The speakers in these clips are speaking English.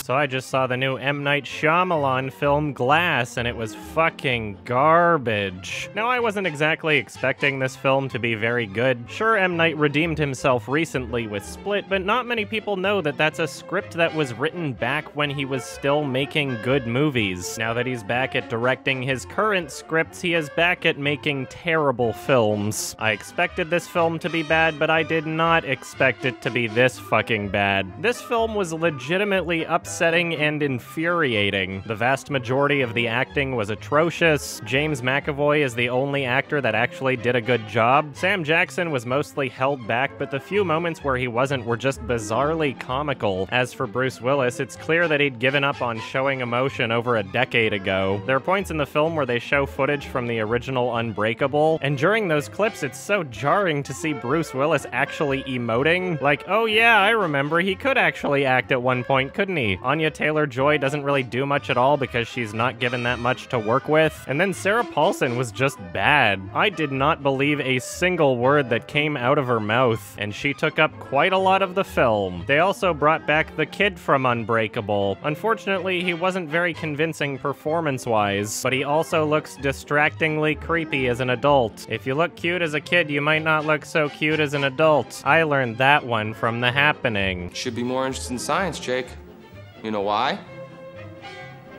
So I just saw the new M. Night Shyamalan film Glass, and it was fucking garbage. Now, I wasn't exactly expecting this film to be very good. Sure, M. Night redeemed himself recently with Split, but not many people know that that's a script that was written back when he was still making good movies. Now that he's back at directing his current scripts, he is back at making terrible films. I expected this film to be bad, but I did not expect it to be this fucking bad. This film was legitimately upsetting and infuriating. The vast majority of the acting was atrocious. James McAvoy is the only actor that actually did a good job. Sam Jackson was mostly held back, but the few moments where he wasn't were just bizarrely comical. As for Bruce Willis, it's clear that he'd given up on showing emotion over a decade ago. There are points in the film where they show footage from the original Unbreakable, and during those clips, it's so jarring to see Bruce Willis actually emoting. Like, oh yeah, I remember, he could actually act at one point, couldn't he? Anya Taylor-Joy doesn't really do much at all because she's not given that much to work with. And then Sarah Paulson was just bad. I did not believe a single word that came out of her mouth, and she took up quite a lot of the film. They also brought back the kid from Unbreakable. Unfortunately, he wasn't very convincing performance-wise, but he also looks distractingly creepy as an adult. If you look cute as a kid, you might not look so cute as an adult. I learned that one from The Happening. Should be more interested in science, Jake. You know why?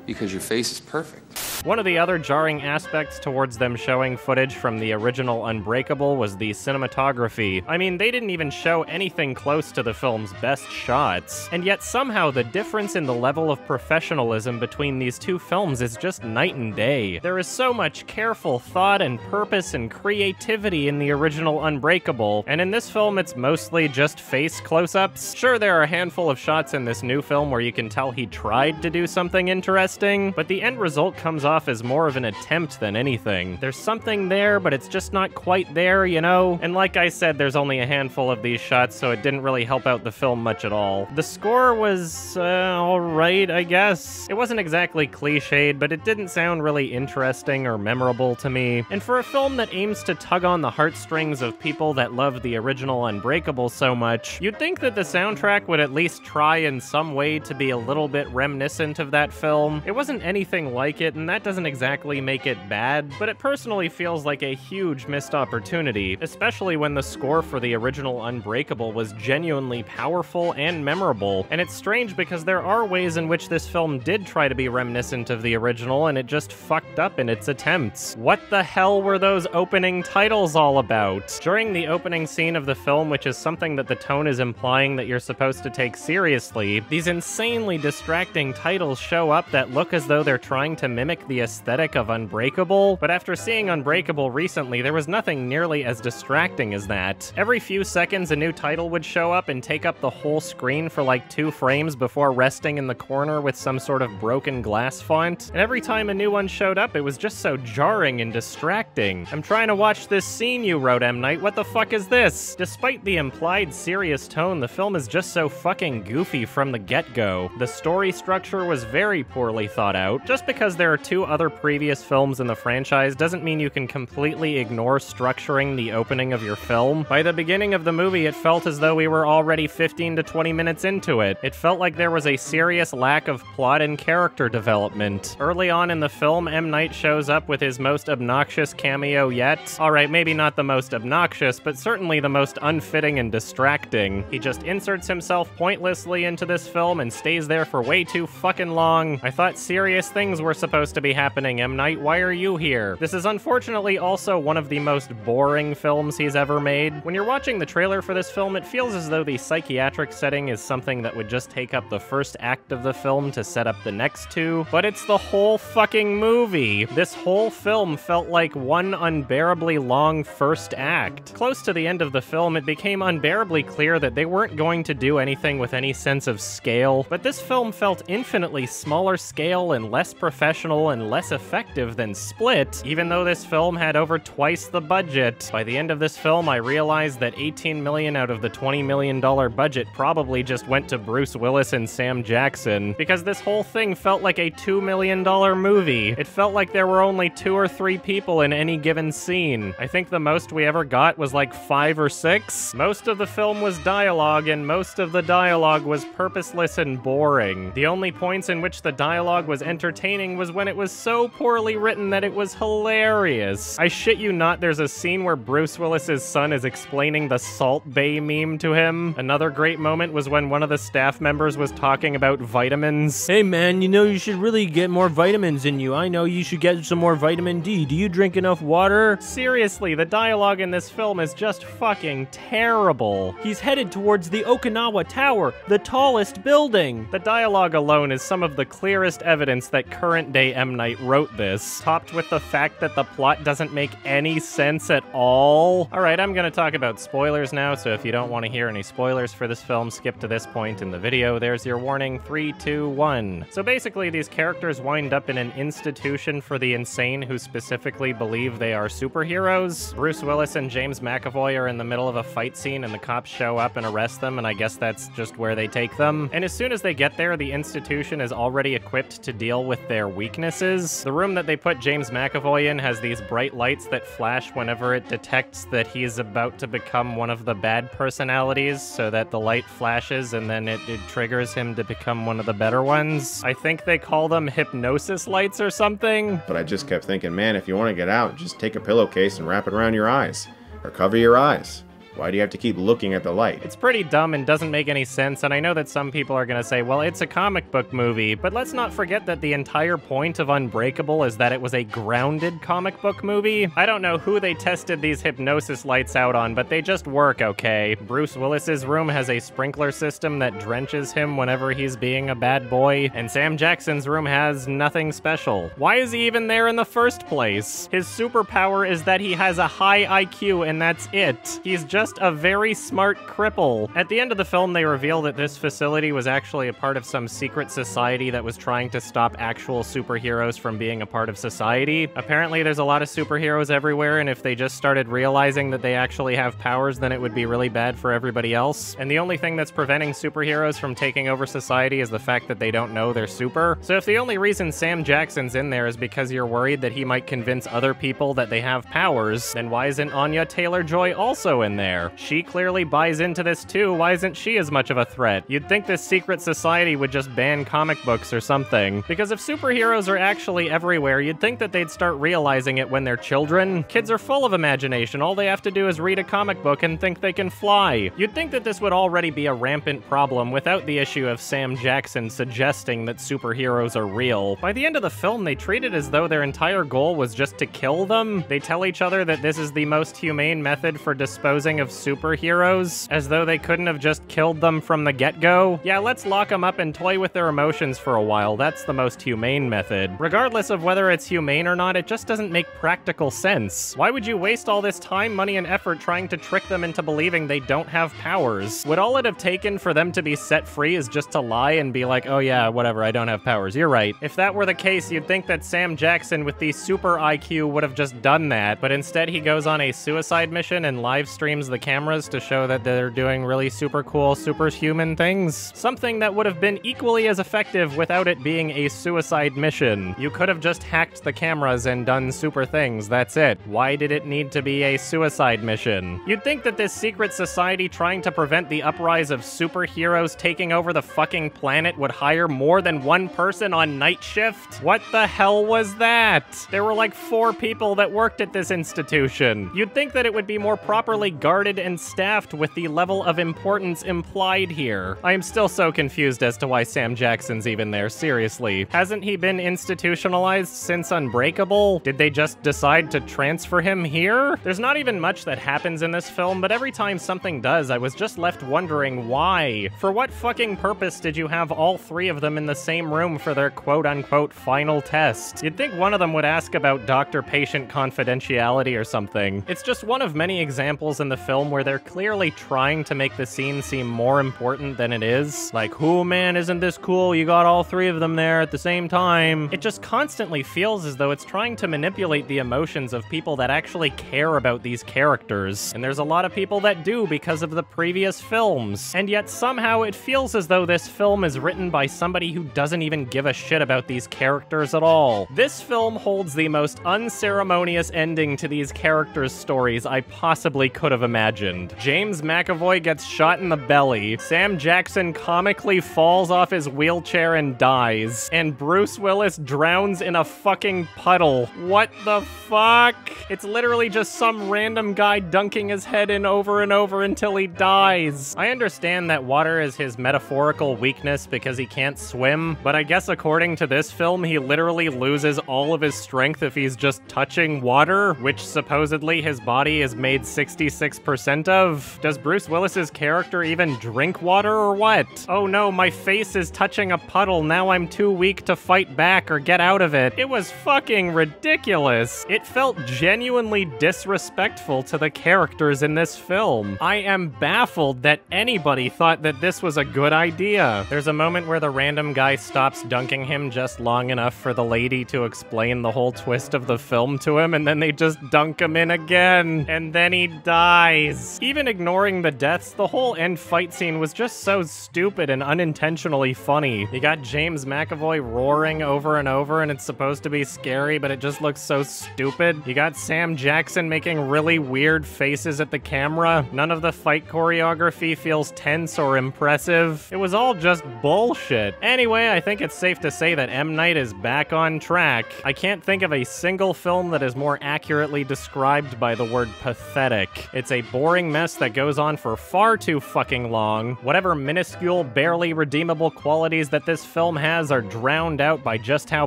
Because your face is perfect. One of the other jarring aspects towards them showing footage from the original Unbreakable was the cinematography. I mean, they didn't even show anything close to the film's best shots, and yet somehow the difference in the level of professionalism between these two films is just night and day. There is so much careful thought and purpose and creativity in the original Unbreakable, and in this film it's mostly just face close-ups. Sure, there are a handful of shots in this new film where you can tell he tried to do something interesting, but the end result comes off as more of an attempt than anything. There's something there, but it's just not quite there, you know? And like I said, there's only a handful of these shots, so it didn't really help out the film much at all. The score was, alright, I guess. It wasn't exactly cliched, but it didn't sound really interesting or memorable to me. And for a film that aims to tug on the heartstrings of people that love the original Unbreakable so much, you'd think that the soundtrack would at least try in some way to be a little bit reminiscent of that film. It wasn't anything like it, and that doesn't exactly make it bad, but it personally feels like a huge missed opportunity, especially when the score for the original Unbreakable was genuinely powerful and memorable. And it's strange because there are ways in which this film did try to be reminiscent of the original, and it just fucked up in its attempts. What the hell were those opening titles all about? During the opening scene of the film, which is something that the tone is implying that you're supposed to take seriously, these insanely distracting titles show up that look as though they're trying to mimic the aesthetic of Unbreakable, but after seeing Unbreakable recently, there was nothing nearly as distracting as that. Every few seconds, a new title would show up and take up the whole screen for like 2 frames before resting in the corner with some sort of broken glass font. And every time a new one showed up, it was just so jarring and distracting. I'm trying to watch this scene you wrote, M. Night. What the fuck is this? Despite the implied serious tone, the film is just so fucking goofy from the get-go. The story structure was very poorly thought out. Just because there are 2 other previous films in the franchise doesn't mean you can completely ignore structuring the opening of your film. By the beginning of the movie, it felt as though we were already 15 to 20 minutes into it. It felt like there was a serious lack of plot and character development. Early on in the film, M. Night shows up with his most obnoxious cameo yet. Alright, maybe not the most obnoxious, but certainly the most unfitting and distracting. He just inserts himself pointlessly into this film and stays there for way too fucking long. I thought serious things were supposed to be happening, M. Night. Why are you here? This is unfortunately also one of the most boring films he's ever made. When you're watching the trailer for this film, it feels as though the psychiatric setting is something that would just take up the first act of the film to set up the next 2, but it's the whole fucking movie. This whole film felt like one unbearably long first act. Close to the end of the film, it became unbearably clear that they weren't going to do anything with any sense of scale, but this film felt infinitely smaller scale and less professional and less effective than Split, even though this film had over twice the budget. By the end of this film, I realized that $18 million out of the $20 million budget probably just went to Bruce Willis and Sam Jackson, because this whole thing felt like a $2 million movie. It felt like there were only 2 or 3 people in any given scene. I think the most we ever got was like 5 or 6. Most of the film was dialogue, and most of the dialogue was purposeless and boring. The only points in which the dialogue was entertaining was when it was so poorly written that it was hilarious. I shit you not, there's a scene where Bruce Willis's son is explaining the Salt Bay meme to him. Another great moment was when one of the staff members was talking about vitamins. Hey man, you know you should really get more vitamins in you. I know you should get some more vitamin D. Do you drink enough water? Seriously, the dialogue in this film is just fucking terrible. He's headed towards the Okinawa Tower, the tallest building. The dialogue alone is some of the clearest evidence that current-day M. Night wrote this, topped with the fact that the plot doesn't make any sense at all. Alright, I'm gonna talk about spoilers now, so if you don't want to hear any spoilers for this film, skip to this point in the video. There's your warning. 3, 2, 1. So basically, these characters wind up in an institution for the insane who specifically believe they are superheroes. Bruce Willis and James McAvoy are in the middle of a fight scene and the cops show up and arrest them, and I guess that's just where they take them. And as soon as they get there, the institution is already equipped to deal with their weaknesses. The room that they put James McAvoy in has these bright lights that flash whenever it detects that he's about to become one of the bad personalities, so that the light flashes and then it triggers him to become one of the better ones. I think they call them hypnosis lights or something. But I just kept thinking, man, if you want to get out, just take a pillowcase and wrap it around your eyes. Or cover your eyes. Why do you have to keep looking at the light? It's pretty dumb and doesn't make any sense, and I know that some people are gonna say, well, it's a comic book movie, but let's not forget that the entire point of Unbreakable is that it was a grounded comic book movie. I don't know who they tested these hypnosis lights out on, but they just work okay. Bruce Willis's room has a sprinkler system that drenches him whenever he's being a bad boy, and Sam Jackson's room has nothing special. Why is he even there in the first place? His superpower is that he has a high IQ, and that's it. He's just a very smart cripple. At the end of the film, they reveal that this facility was actually a part of some secret society that was trying to stop actual superheroes from being a part of society. Apparently, there's a lot of superheroes everywhere, and if they just started realizing that they actually have powers, then it would be really bad for everybody else. And the only thing that's preventing superheroes from taking over society is the fact that they don't know they're super. So if the only reason Sam Jackson's in there is because you're worried that he might convince other people that they have powers, then why isn't Anya Taylor-Joy also in there? She clearly buys into this too. Why isn't she as much of a threat? You'd think this secret society would just ban comic books or something. Because if superheroes are actually everywhere, you'd think that they'd start realizing it when they're children. Kids are full of imagination. All they have to do is read a comic book and think they can fly. You'd think that this would already be a rampant problem without the issue of Sam Jackson suggesting that superheroes are real. By the end of the film, they treat it as though their entire goal was just to kill them. They tell each other that this is the most humane method for disposing of superheroes, as though they couldn't have just killed them from the get-go. Yeah, let's lock them up and toy with their emotions for a while. That's the most humane method. Regardless of whether it's humane or not, it just doesn't make practical sense. Why would you waste all this time, money, and effort trying to trick them into believing they don't have powers? Would all it have taken for them to be set free is just to lie and be like, oh yeah, whatever, I don't have powers, you're right. If that were the case, you'd think that Sam Jackson with the super IQ would have just done that, but instead he goes on a suicide mission and live streams the cameras to show that they're doing really super cool, superhuman things. Something that would have been equally as effective without it being a suicide mission. You could have just hacked the cameras and done super things, that's it. Why did it need to be a suicide mission? You'd think that this secret society trying to prevent the uprise of superheroes taking over the fucking planet would hire more than one person on night shift? What the hell was that? There were like 4 people that worked at this institution. You'd think that it would be more properly guarded and staffed with the level of importance implied here. I am still so confused as to why Sam Jackson's even there, seriously. Hasn't he been institutionalized since Unbreakable? Did they just decide to transfer him here? There's not even much that happens in this film, but every time something does, I was just left wondering why. For what fucking purpose did you have all 3 of them in the same room for their quote-unquote final test? You'd think one of them would ask about doctor-patient confidentiality or something. It's just one of many examples in the film film where they're clearly trying to make the scene seem more important than it is. Like, oh man, isn't this cool? You got all three of them there at the same time. It just constantly feels as though it's trying to manipulate the emotions of people that actually care about these characters. And there's a lot of people that do because of the previous films. And yet somehow it feels as though this film is written by somebody who doesn't even give a shit about these characters at all. This film holds the most unceremonious ending to these characters' stories I possibly could have imagined. James McAvoy gets shot in the belly, Sam Jackson comically falls off his wheelchair and dies, and Bruce Willis drowns in a fucking puddle. What the fuck? It's literally just some random guy dunking his head in over and over until he dies. I understand that water is his metaphorical weakness because he can't swim, but I guess according to this film, he literally loses all of his strength if he's just touching water, which supposedly his body is made 66% of. Does Bruce Willis's character even drink water or what? Oh no, my face is touching a puddle, now I'm too weak to fight back or get out of it. It was fucking ridiculous. It felt genuinely disrespectful to the characters in this film. I am baffled that anybody thought that this was a good idea. There's a moment where the random guy stops dunking him just long enough for the lady to explain the whole twist of the film to him, and then they just dunk him in again, and then he dies. Even ignoring the deaths, the whole end fight scene was just so stupid and unintentionally funny. You got James McAvoy roaring over and over, and it's supposed to be scary, but it just looks so stupid. You got Sam Jackson making really weird faces at the camera. None of the fight choreography feels tense or impressive. It was all just bullshit. Anyway, I think it's safe to say that M. Night is back on track. I can't think of a single film that is more accurately described by the word pathetic. It's a boring mess that goes on for far too fucking long. Whatever minuscule, barely redeemable qualities that this film has are drowned out by just how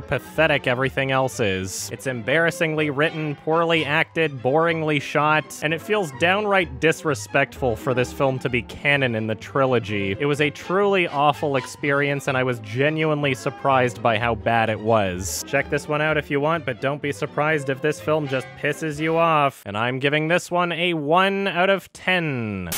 pathetic everything else is. It's embarrassingly written, poorly acted, boringly shot, and it feels downright disrespectful for this film to be canon in the trilogy. It was a truly awful experience, and I was genuinely surprised by how bad it was. Check this one out if you want, but don't be surprised if this film just pisses you off. And I'm giving this one a 1 out of 10.